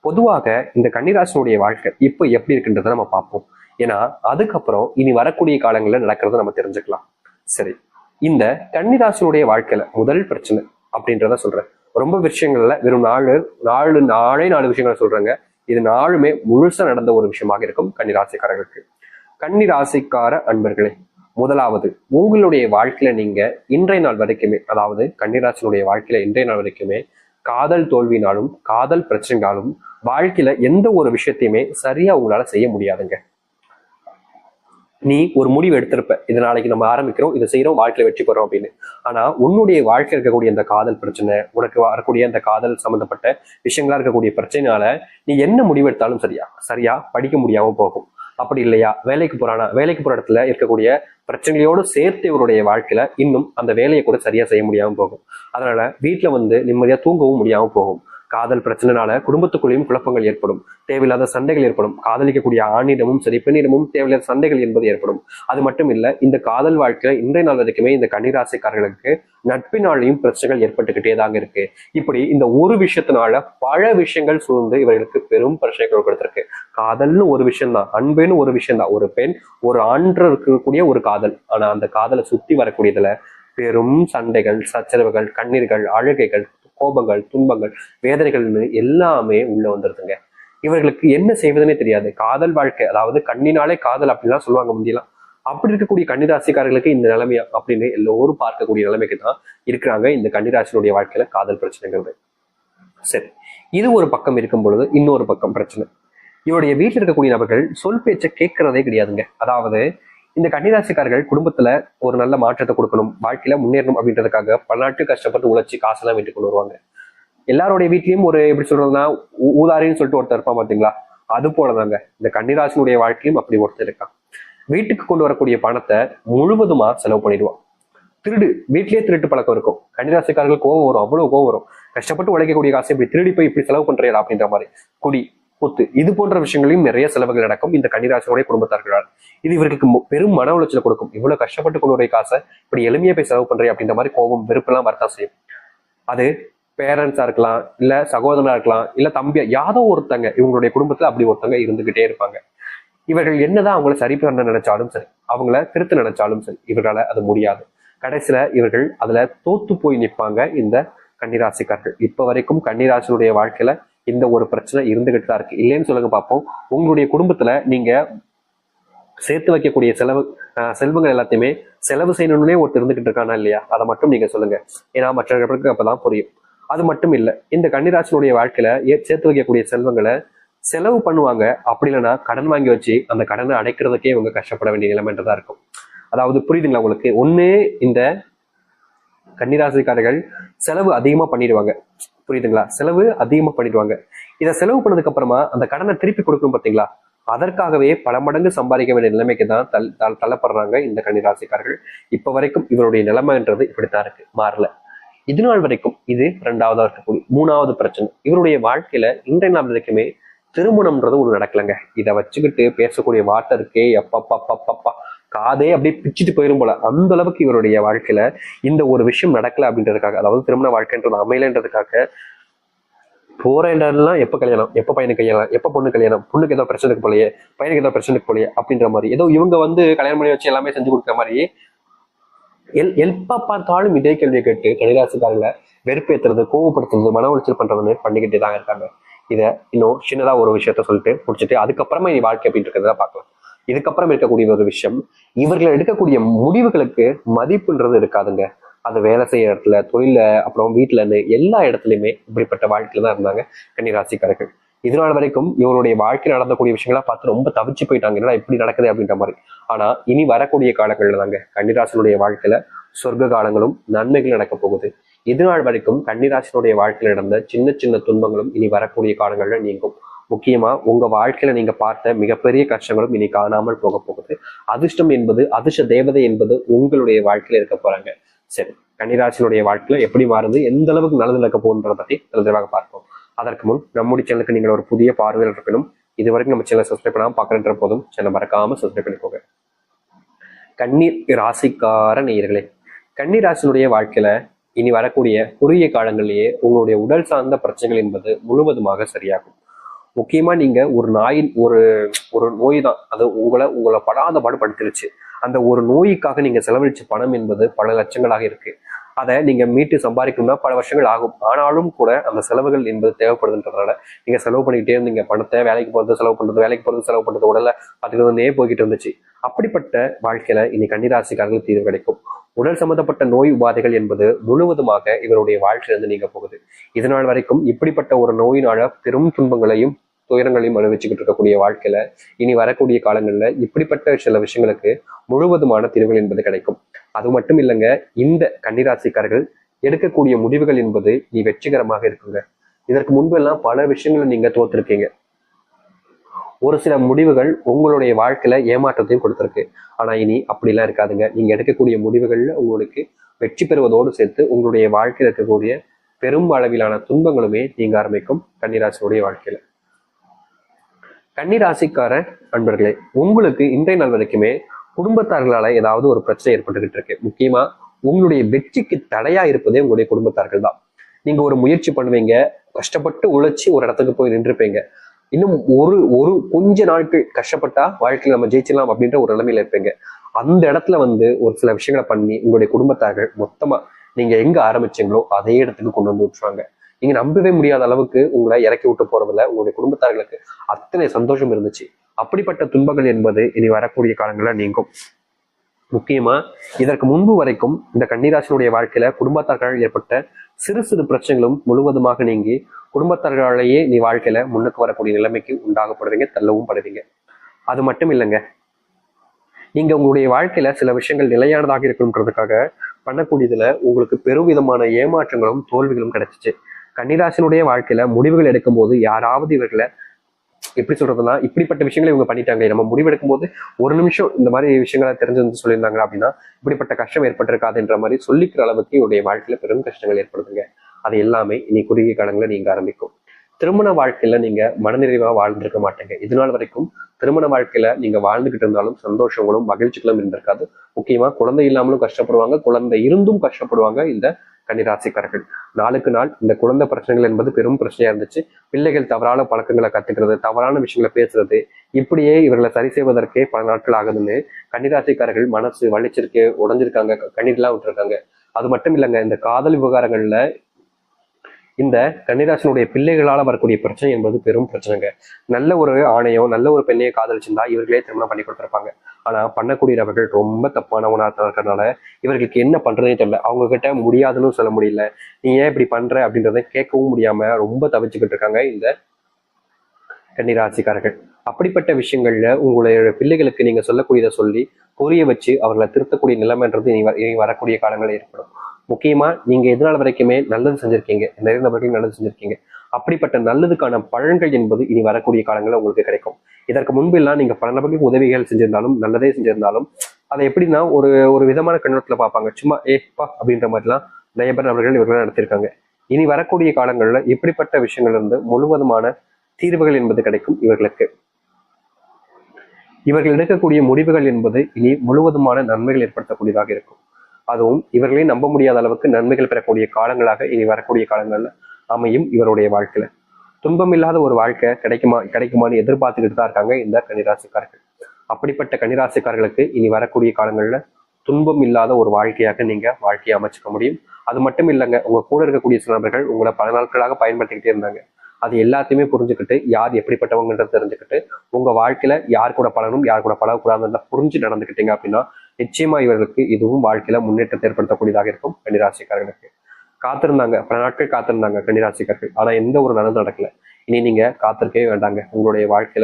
பொதுவாக இந்த கன்னிராசினுடைய வாழ்க்கை இப்போ எப்படி இருக்குன்றதை நம்ம பார்ப்போம். ஏன்னா அதுக்கப்புறம் இனி வரக்கூடிய காலங்களில் நடக்கிறத நம்ம தெரிஞ்சுக்கலாம். சரி, இந்த கன்னிராசினுடைய வாழ்க்கையில முதல் பிரச்சனை அப்படின்றத சொல்றேன். ரொம்ப விஷயங்கள்ல வெறும் நாலு விஷயங்களை சொல்றாங்க. இது நாலுமே முழுசா நடந்த ஒரு விஷயமாக இருக்கும் கன்னிராசிக்காரர்களுக்கு. கன்னிராசிக்கார அன்பர்களே, முதலாவது, உங்களுடைய வாழ்க்கையில நீங்க இன்றைய நாள் வரைக்குமே, அதாவது கன்னிராசினுடைய வாழ்க்கையில இன்றைய நாள் வரைக்குமே காதல் தோல்வினாலும் காதல் பிரச்சனைனாலும் வாழ்க்கையில எந்த ஒரு விஷயத்தையுமே சரியா உங்களால செய்ய முடியாதுங்க. நீ ஒரு முடிவு எடுத்திருப்ப, இது நாளைக்கு நம்ம ஆரம்பிக்கிறோம், இதை செய்யறோம், வாழ்க்கையில வெற்றி பெறோம் அப்படின்னு. ஆனா உன்னுடைய வாழ்க்கையில் இருக்கக்கூடிய இந்த காதல் பிரச்சனை, உனக்கு வரக்கூடிய அந்த காதல் சம்பந்தப்பட்ட விஷயங்களா இருக்கக்கூடிய பிரச்சனைனால நீ என்ன முடிவு எடுத்தாலும் சரியா படிக்க முடியாம போகும். அப்படி இல்லையா, வேலைக்கு போற இடத்துல இருக்கக்கூடிய பிரச்சனைகளோடு சேர்த்து இவருடைய வாழ்க்கையில இன்னும் அந்த வேலையை கூட சரியா செய்ய முடியாம போகும். அதனால வீட்டுல நிம்மதியா தூங்கவும் முடியாம போகும். காதல் பிரச்சனைனால குடும்பத்துக்குள்ளேயும் குழப்பங்கள் ஏற்படும், தேவையில்லாத சண்டைகள் ஏற்படும். காதலிக்கக்கூடிய ஆணிடமும் சரி பெண்ணிடமும் தேவையில்லாத சண்டைகள் என்பது ஏற்படும். அது மட்டும் இல்ல, இந்த காதல் வாழ்க்கையில இன்றைய நாள் வரைக்குமே இந்த கன்னிராசிக்காரர்களுக்கு நட்பினாலையும் பிரச்சனைகள் ஏற்பட்டுக்கிட்டே தாங்க இருக்கு. இப்படி இந்த ஒரு விஷயத்தினால பல விஷயங்கள் சூழ்ந்து இவர்களுக்கு பெரும் பிரச்சனைகள் கொடுத்திருக்கு. காதல்னு ஒரு விஷயம் தான், அன்புன்னு ஒரு விஷயம் தான், ஒரு பெண் ஒரு ஆண்ற இருக்கக்கூடிய ஒரு காதல். ஆனா அந்த காதலை சுத்தி வரக்கூடியதுல பெரும் சண்டைகள், சச்சரவுகள், கண்ணீர்கள், அழுகைகள், கோபங்கள், துன்பங்கள், வேதனைகள்னு எல்லாமே உள்ள வந்துருதுங்க. இவர்களுக்கு என்ன செய்வதுன்னே தெரியாது. காதல் வாழ்க்கை, அதாவது கண்ணினாலே காதல் அப்படின்லாம் சொல்லுவாங்க முந்தியெல்லாம். அப்படி இருக்கக்கூடிய கன்னிராசிக்காரர்களுக்கு இந்த நிலைமையா அப்படின்னு எல்லோரும் பார்க்கக்கூடிய நிலைமைக்கு தான் இருக்கிறாங்க இந்த கன்னிராசினுடைய வாழ்க்கையில காதல் பிரச்சனைங்கிறது. சரி, இது ஒரு பக்கம் இருக்கும் பொழுது இன்னொரு பக்கம் பிரச்சனை. இவருடைய வீட்டில் இருக்கக்கூடிய நபர்கள் சொல் பேச்சை கேட்கறதே கிடையாதுங்க. அதாவது இந்த கன்னிராசிக்காரர்கள் குடும்பத்துல ஒரு நல்ல மாற்றத்தை கொடுக்கணும், வாழ்க்கையில முன்னேறணும் அப்படின்றதுக்காக பல நாட்கள் கஷ்டப்பட்டு உழைச்சி காசெல்லாம் வீட்டுக்கு கொண்டு வருவாங்க. எல்லாருடைய வீட்லயும் ஒரு எப்படி சொல்றதுன்னா ஊதாரின்னு சொல்லிட்டு ஒருத்தர் இருப்பான் பாத்தீங்களா, அது போலதாங்க இந்த கன்னிராசினுடைய வாழ்க்கையும் அப்படி ஒருத்தர் இருக்கான். வீட்டுக்கு கொண்டு வரக்கூடிய பணத்தை முழுவதுமா செலவு பண்ணிடுவான். வீட்லயே திருட்டு பழக்கம் இருக்கும். கன்னிராசிக்காரர்கள் கோவம் வரும், அவ்வளவு கோவம் வரும். கஷ்டப்பட்டு உழைக்கக்கூடிய காசை இப்படி திருடி போய் இப்படி செலவு பண்றீங்களா அப்படின்ற மாதிரி. குடி, சொத்து, இது போன்ற விஷயங்களையும் நிறைய செலவுகள் நடக்கும் இந்த கன்னிராசினுடைய குடும்பத்தார்களால். இது இவர்களுக்கு பெரும் மன உளைச்சலை கொடுக்கும். இவ்வளவு கஷ்டப்பட்டு கொண்டு வர காசை இப்படி எளிமையா போய் செலவு பண்றேன் அப்படின்ற மாதிரி கோபம், வெறுப்பெல்லாம் வரத்தான் செய்யும். அது பேரண்ட்ஸா இருக்கலாம், இல்ல சகோதரனா இருக்கலாம், இல்ல தம்பியா, யாரோ ஒருத்தங்க இவங்களுடைய குடும்பத்துல அப்படி ஒருத்தங்க இருந்துகிட்டே இருப்பாங்க. இவர்கள் என்னதான் அவங்கள சரி பண்ண நினைச்சாலும் சரி, அவங்கள திருத்த நினைச்சாலும் சரி, இவர்களால அது முடியாது. கடைசியில இவர்கள் அதுல தோத்து போய் நிற்பாங்க இந்த கன்னிராசிக்காரர்கள். இப்ப வரைக்கும் கன்னிராசினுடைய வாழ்க்கையில இந்த ஒரு பிரச்சனை இருந்துகிட்டு தான் இருக்கு. இல்லைன்னு சொல்லுங்க பார்ப்போம். உங்களுடைய குடும்பத்துல நீங்க சேர்த்து வைக்கக்கூடிய செல்வங்கள் எல்லாத்தையுமே செலவு செய்யணும்னே ஒருத்தர் இருந்துகிட்டு இருக்கானா இல்லையா, அதை மட்டும் நீங்க சொல்லுங்க. ஏன்னா மற்றவர்களுக்கு அப்பதான் புரியும். அது மட்டும் இல்லை, இந்த கன்னிராசினுடைய வாழ்க்கையில சேர்த்து வைக்கக்கூடிய செல்வங்களை செலவு பண்ணுவாங்க. அப்படி இல்லைன்னா கடன் வாங்கி வச்சு அந்த கடனை அடைக்கிறதுக்கே இவங்க கஷ்டப்பட வேண்டிய நிலைமைன்றதா இருக்கும். அதாவது புரியுதுங்களா உங்களுக்கு? ஒண்ணு, இந்த கன்னிராசிக்காரர்கள் செலவு அதிகமா பண்ணிடுவாங்க. புரியுதுங்களா? செலவு அதிகமா பண்ணிடுவாங்க. இதை செலவு பண்ணதுக்கு அப்புறமா அந்த கடனை திருப்பி கொடுக்கணும் பார்த்தீங்களா, அதற்காகவே பல மடங்கு சம்பாதிக்க வேண்டிய நிலைமைக்கு தான் தள்ளப்படுறாங்க இந்த கன்னிராசிக்காரர்கள். இப்ப வரைக்கும் இவருடைய நிலைமைன்றது இப்படித்தான் இருக்கு, மாறல. இது நாள் வரைக்கும் இது இரண்டாவதா இருக்கக்கூடிய மூணாவது பிரச்சனை. இவருடைய வாழ்க்கையில இன்றைய நாள் வரைக்குமே திருமணம்ன்றது ஒண்ணு நடக்கலைங்க. இதை வச்சுக்கிட்டு பேசக்கூடிய வார்த்தை இருக்கே, எப்பப்பா காதே அப்படியே பிச்சுட்டு போயிரும் போல. அந்த அளவுக்கு இவருடைய வாழ்க்கையில இந்த ஒரு விஷயம் நடக்கல அப்படின்றதுக்காக, அதாவது திருமண வாழ்க்கைன்றது அமையலன்றதுக்காக போற இடம்லாம் எப்ப கல்யாணம், எப்ப பையனுக்கு கல்யாணம், எப்ப பொண்ணு கல்யாணம், பொண்ணுக்கு ஏதோ பிரச்சனைக்கு போலையே, பையனுக்கு ஏதோ பிரச்சனைக்கு போலையே அப்படின்ற மாதிரி ஏதோ இவங்க கல்யாணம் பண்ணி வச்சு எல்லாமே செஞ்சு கொடுக்குற மாதிரி எப்ப பார்த்தாலும் இதே கேள்வியை கேட்டு கன்னிராசிக்காரங்களை வெறுப்பேற்றுறது, கோவப்படுத்துறது, மன உளைச்சல் பண்றதுன்னு பண்ணிக்கிட்டே தான் இருக்காங்க. இதை இன்னும் சின்னதா ஒரு விஷயத்த சொல்லிட்டு முடிச்சுட்டு அதுக்கப்புறமா நீ வாழ்க்கை அப்படின்னு இருக்கிறத பார்க்கலாம். இதுக்கப்புறம் இருக்கக்கூடிய ஒரு விஷயம், இவர்கள் எடுக்கக்கூடிய முடிவுகளுக்கு மதிப்புன்றது இருக்காதுங்க. அது வேலை செய்யற இடத்துல, தொழில, அப்புறம் வீட்டுலன்னு எல்லா இடத்துலயுமே இப்படிப்பட்ட வாழ்க்கையில தான் இருந்தாங்க கன்னிராசிக்காரர்கள். இதனால் வரைக்கும் இவருடைய வாழ்க்கையில் நடந்தக்கூடிய விஷயங்களா பார்த்து ரொம்ப தவிச்சு போயிட்டாங்க, என்னடா இப்படி நடக்குது அப்படின்ற மாதிரி. ஆனா இனி வரக்கூடிய காலங்கள்ல தாங்க கன்னிராசினுடைய வாழ்க்கையில சொர்க்க காலங்களும் நன்மைகள் நடக்க போகுது. இதனால் வரைக்கும் கன்னிராசினுடைய வாழ்க்கையில நடந்த சின்ன சின்ன துன்பங்களும் இனி வரக்கூடிய காலங்கள்ல நீங்கும். முக்கியமா உங்க வாழ்க்கையில நீங்க பார்த்த மிகப்பெரிய கஷ்டங்களும் இனி காணாமல் போக போகுது. அதிர்ஷ்டம் என்பது, அதிர்ஷ்ட தேவதை என்பது உங்களுடைய வாழ்க்கையில இருக்க போறாங்க. சரி, கன்னிராசினுடைய வாழ்க்கையில எப்படி மாறுது, எந்த அளவுக்கு நல்லது நடக்க போகுன்றதை பத்தி தெளிவாக பார்ப்போம். அதற்கு முன் நம்முடைய சேனலுக்கு நீங்கள் ஒரு புதிய பார்வையில் இருக்கணும். இது வரைக்கும் நம்ம சேனலை சப்ஸ்கிரைப் பண்ணாம பார்க்கறன்ற போதும் சேனலை மறக்காம சப்ஸ்கிரைப் பண்ணிக்கோங்க. கன்னி ராசிக்கார நேயர்களே, கன்னி ராசினுடைய வாழ்க்கையில இனி வரக்கூடிய குறுகிய காலங்களிலேயே உங்களுடைய உடல் சார்ந்த பிரச்சனைகள் என்பது முழுவதுமாக சரியாகும். முக்கியமா நீங்க ஒரு நாயின் ஒரு ஒரு நோய் தான் அது உங்களை படாத பாடுபடுத்திருச்சு. அந்த ஒரு நோய்க்காக நீங்க செலவழிச்ச பணம் என்பது பல லட்சங்களாக இருக்கு. அதை நீங்க மீட்டு சம்பாதிக்கணும்னா பல வருஷங்கள் ஆகும். ஆனாலும் கூட அந்த செலவுகள் என்பது தேவைப்படுதுன்றதுனால நீங்க செலவு பண்ணிக்கிட்டே இருந்தீங்க. பணத்தை வேலைக்கு போறது செலவு பண்றது, வேலைக்கு போறது செலவு பண்றது, உடலை அதுக்கு போய்கிட்டு இருந்துச்சு. அப்படிப்பட்ட வாழ்க்கையில இனி கன்னிராசிக்காரர்கள் தீர்வு கிடைக்கும். உடல் சம்பந்தப்பட்ட நோய் உபாதைகள் என்பது முழுவதுமாக இவருடைய வாழ்க்கையிலிருந்து நீங்க போகுது. இதனால் வரைக்கும் இப்படிப்பட்ட ஒரு நோயினால பெரும் துன்பங்களையும் துயரங்களையும் அனுபவிச்சுக்கிட்டு இருக்கக்கூடிய வாழ்க்கையில இனி வரக்கூடிய காலங்கள்ல இப்படிப்பட்ட சில விஷயங்களுக்கு முழுவதுமான தீர்வுகள் என்பது கிடைக்கும். அது மட்டும் இல்லைங்க, இந்த கன்னிராசிக்காரர்கள் எடுக்கக்கூடிய முடிவுகள் என்பது நீ வெற்றிகரமாக இருக்குங்க. இதற்கு முன்பெல்லாம் பல விஷயங்களை நீங்க தோத்திருக்கீங்க. ஒரு சில முடிவுகள் உங்களுடைய வாழ்க்கையில ஏமாற்றத்தையும் கொடுத்துருக்கு. ஆனா இனி அப்படிலாம் இருக்காதுங்க. நீங்க எடுக்கக்கூடிய முடிவுகள்ல உங்களுக்கு வெற்றி பெறுவதோடு சேர்த்து உங்களுடைய வாழ்க்கையில் இருக்கக்கூடிய பெரும் அளவிலான துன்பங்களுமே நீங்க ஆரம்பிக்கும் கன்னிராசியுடைய வாழ்க்கையில. கன்னிராசிக்கார அன்பர்களே, உங்களுக்கு இன்றைய நாள் வரைக்குமே குடும்பத்தார்களால ஏதாவது ஒரு பிரச்சனை ஏற்பட்டுக்கிட்டு இருக்கு. முக்கியமா உங்களுடைய வெற்றிக்கு தடையா இருப்பதே உங்களுடைய குடும்பத்தார்கள் தான். நீங்க ஒரு முயற்சி பண்ணுவீங்க, கஷ்டப்பட்டு உழைச்சி ஒரு இடத்துக்கு போய் நின்றுப்பீங்க. இன்னும் ஒரு ஒரு கொஞ்ச நாட்கள் கஷ்டப்பட்டா வாழ்க்கையில் நம்ம ஜெயிச்சிடலாம் அப்படின்ற ஒரு நிலைமையில இருப்பீங்க. அந்த இடத்துல ஒரு சில விஷயங்களை பண்ணி உங்களுடைய குடும்பத்தார்கள் மொத்தமா நீங்க எங்க ஆரம்பிச்சீங்களோ அதே இடத்துக்கு கொண்டு வந்து விட்டுருவாங்க. நீங்க நம்பவே முடியாத அளவுக்கு உங்களை இறக்கி விட்டு போறதுல உங்களுடைய குடும்பத்தார்களுக்கு அத்தனை சந்தோஷம் இருந்துச்சு. அப்படிப்பட்ட துன்பங்கள் என்பது இனி வரக்கூடிய காலங்களில் நீங்கும். முக்கியமா இதற்கு முன்பு வரைக்கும் இந்த கன்னிராசினுடைய வாழ்க்கையில குடும்பத்தார்கள் ஏற்பட்ட சிறு சிறு பிரச்சனைகளும் முழுவதுமாக நீங்கி குடும்பத்தார்களாலேயே நீ வாழ்க்கையில முன்னுக்கு வரக்கூடிய நிலைமைக்கு உண்டாகப்படுவீங்க, தள்ளவும் படுவீங்க. அது மட்டும் இல்லைங்க, நீங்க உங்களுடைய வாழ்க்கையில சில விஷயங்கள் நிலையானதாக இருக்கணுன்றதுக்காக பண்ணக்கூடியதுல உங்களுக்கு பெருவிதமான ஏமாற்றங்களும் தோல்விகளும் கிடைச்சிச்சு. கன்னிராசினுடைய வாழ்க்கையில முடிவுகள் எடுக்கும் போது யாராவது இவர்களை எப்படி சொல்றதுன்னா, இப்படிப்பட்ட விஷயங்களை இவங்க பண்ணிட்டாங்க, நம்ம முடிவெடுக்கும் போது ஒரு நிமிஷம் இந்த மாதிரி விஷயங்களை தெரிஞ்சு சொல்லியிருந்தாங்க அப்படின்னா இப்படிப்பட்ட கஷ்டம் ஏற்பட்டிருக்காதுன்ற மாதிரி சொல்லிக்கிற அளவுக்கு இவருடைய வாழ்க்கையில பெரும் கஷ்டங்கள் ஏற்படுதுங்க. அது எல்லாமே இனி குறுகிய காலங்களில் நீங்க ஆரம்பிக்கும். திருமண வாழ்க்கையில நீங்க மனநிறைவா வாழ்ந்திருக்க மாட்டீங்க. இதனால் வரைக்கும் திருமண வாழ்க்கையில நீங்க வாழ்ந்துகிட்டு இருந்தாலும் சந்தோஷங்களும் மகிழ்ச்சிகளும் இருந்திருக்காது. முக்கியமா குழந்தை இல்லாமலும் கஷ்டப்படுவாங்க, குழந்தை இருந்தும் கஷ்டப்படுவாங்க இந்த கன்னிராசிக்காரர்கள். நாளுக்கு நாள் இந்த குழந்தை பிரச்சனைகள் என்பது பெரும் பிரச்சனையா இருந்துச்சு. பிள்ளைகள் தவறான பழக்கங்களை கத்துக்கிறது, தவறான விஷயங்களை பேசுறது, இப்படியே இவர்களை சரி செய்வதற்கே பல நாட்கள் ஆகுதுன்னு கன்னிராசிக்காரர்கள் மனசு வலிச்சிருக்கு, உடஞ்சிருக்காங்க, கண்ணீர்லாம் விட்டுருக்காங்க. அது மட்டும் இல்லைங்க, இந்த காதல் விவகாரங்கள்ல இந்த கன்னிராசினுடைய பிள்ளைகளால வரக்கூடிய பிரச்சனை என்பது பெரும் பிரச்சனைங்க. நல்ல ஒரு ஆணையோ நல்ல ஒரு பெண்ணையோ காதலிச்சிருந்தா இவர்களே திருமணம் பண்ணி கொடுத்துருப்பாங்க. ஆனா பண்ணக்கூடியவர்கள் ரொம்ப தப்பானவனா இருக்கிறதுனால இவர்களுக்கு என்ன பண்றதே தெரியல. அவங்க கிட்ட முடியாதுன்னு சொல்ல முடியல, நீ ஏன் இப்படி பண்ற அப்படின்றத கேட்கவும் முடியாம ரொம்ப தவிச்சுக்கிட்டு இருக்காங்க இந்த கன்னிராசிக்காரர்கள். அப்படிப்பட்ட விஷயங்கள்ல உங்களுடைய பிள்ளைகளுக்கு நீங்க சொல்லக்கூடியதை சொல்லி புரிய வச்சு அவர்களை திருத்தக்கூடிய நிலைமைன்றது இனி வரக்கூடிய காலங்களில் ஏற்படும். முக்கியமா நீங்க எதனால வரைக்குமே நல்லது செஞ்சிருக்கீங்க, நிறைய நபர்களுக்கு நல்லது செஞ்சிருக்கீங்க. அப்படிப்பட்ட நல்லதுக்கான பலன்கள் என்பது இனி வரக்கூடிய காலங்களில் உங்களுக்கு கிடைக்கும். இதற்கு முன்பு எல்லாம் நீங்க பல நபர்களுக்கு உதவிகள் செஞ்சிருந்தாலும் நல்லதே செஞ்சிருந்தாலும் அதை எப்படின்னா ஒரு ஒரு விதமான கண்ணோட்டத்துல பார்ப்பாங்க. சும்மா ஏப்பா அப்படின்ற மாதிரிலாம் நிறைய பேர் நபர்கள் இவர்கள் நடத்திருக்காங்க. இனி வரக்கூடிய காலங்கள்ல இப்படிப்பட்ட விஷயங்கள் இருந்து முழுவதுமான தீர்வுகள் என்பது கிடைக்கும் இவர்களுக்கு. இவர்கள் எடுக்கக்கூடிய முடிவுகள் என்பது இனி முழுவதுமான நன்மைகள் ஏற்படுத்தக்கூடியதாக இருக்கும். அதுவும் இவர்களையும் நம்ப முடியாத அளவுக்கு நன்மைகள் பெறக்கூடிய காலங்களாக இனி வரக்கூடிய காலங்கள்ல அமையும். இவருடைய வாழ்க்கையில துன்பம் இல்லாத ஒரு வாழ்க்கை கிடைக்குமான்னு எதிர்பார்த்துக்கிட்டு தான் இருக்காங்க இந்த கன்னிராசிக்காரர்கள். அப்படிப்பட்ட கன்னிராசிக்காரர்களுக்கு இனி வரக்கூடிய காலங்கள்ல துன்பம் இல்லாத ஒரு வாழ்க்கையாக நீங்க வாழ்க்கையை அமைச்சுக்க முடியும். அது மட்டும் இல்லைங்க, உங்க கூட இருக்கக்கூடிய சில நபர்கள் உங்களை பல நாட்களாக பயன்படுத்திக்கிட்டே இருந்தாங்க. அது எல்லாத்தையுமே புரிஞ்சுக்கிட்டு யார் எப்படிப்பட்டவங்கன்றத தெரிஞ்சுக்கிட்டு உங்க வாழ்க்கையில யார் கூட பழகணும் யார் கூட பழகக்கூடாதுன்றத புரிஞ்சு நடந்துக்கிட்டீங்க அப்படின்னா நிச்சயமா இவர்களுக்கு இதுவும் வாழ்க்கையில முன்னேற்றத்தை ஏற்படுத்தக்கூடியதாக இருக்கும் கன்னிராசிக்காரர்களுக்கு. காத்திருந்தாங்க, பல நாட்கள் காத்திருந்தாங்க கன்னிராசிக்காரர்கள், ஆனா எந்த ஒரு நல்லதும் நடக்கல. இனி நீங்க காத்திருக்கவே வேண்டாங்க. உங்களுடைய வாழ்க்கையில